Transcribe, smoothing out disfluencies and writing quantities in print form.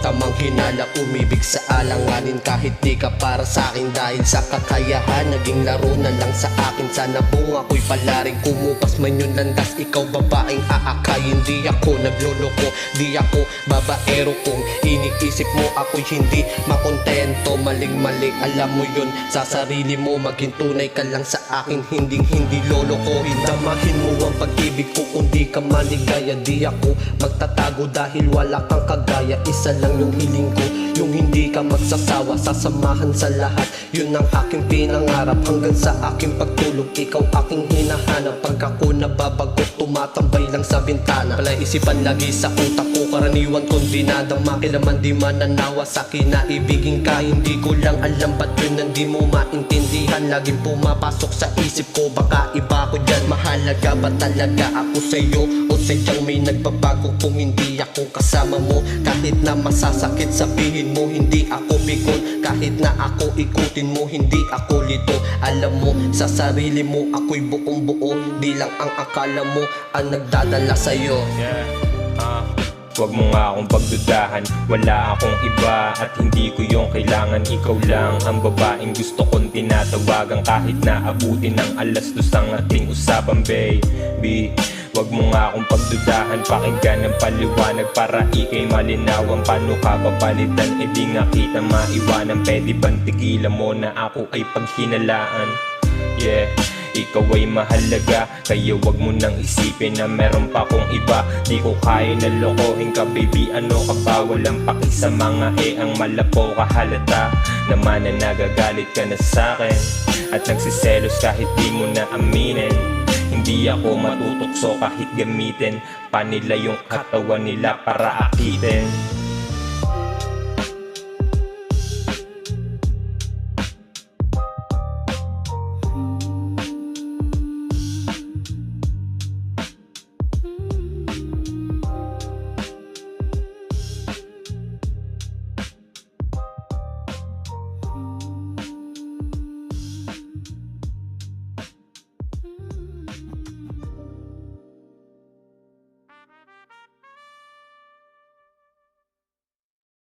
tamang hinala, umibig sa alanganin kahit di ka para sa akin. Dahil sa kakayahan, naging laro na lang sa akin. Sana bunga ko'y palaring kumupas man yung landas. Ikaw babaeng aakayin, di ako nagloloko, di ako babaero. Kung iniisip mo ako'y hindi makontento, maling-mali, alam mo yun sa sarili mo. Maging tunay ka lang sa akin, hindi lolokohin. Damahin mo ang pag-ibig ko kung di ka maligaya. Di ako magtatago dahil wala kang kagaya. Isa lang yung hiling ko, yung hindi ka magsasawa, sasamahan sa lahat. Yun ang aking pinangarap, hanggang sa aking pagtulog ikaw aking hinahanap. Pag ako nababagot, tumatambay lang sa bintana. Palaisipan lagi sa utak ko, karaniwan kong dinadama. Kailaman di mananawa sa kinaibigin ka. Hindi ko lang alam ba't yun hindi mo maintindihan. Laging pumapasok sa isip ko, baka iba ko dyan. Mahalaga ba talaga ako sa'yo o sadyang may nagbabago kung hindi ako kasama mo? Kahit na masasakit sabihin mo hindi ako bigon, kahit na ako ikutin mo hindi ako lito. Alam mo sa sarili mo ako'y buong buo, di lang ang akala mo ang nagdadala sa'yo. Huwag mo nga akong pagdudahan, wala akong iba at hindi ko yung kailangan. Ikaw lang ang babaeng gusto kong tinatawagan, kahit na abutin ng 2:00 ang ating usapan, baby. Huwag mo nga akong pagdudahan, pakinggan ng paliwanag para ikay malinawan. Paano ka papalitan, di nga kita maiwanan. Pwede bang tigilan mo na ako ay paghinalaan? Yeah, ikaw ay mahalaga, kaya wag mo nang isipin na meron pa kong iba. Di ko kaya na lokohin ka, baby, ano ka ba? Walang paki sa mga ang malapo ka, halata naman na nagagalit ka na sa'kin at nagsiselos kahit di mo na aminin. Hindi ako matutokso kahit gamitin pa nila yung katawan nila para akitin.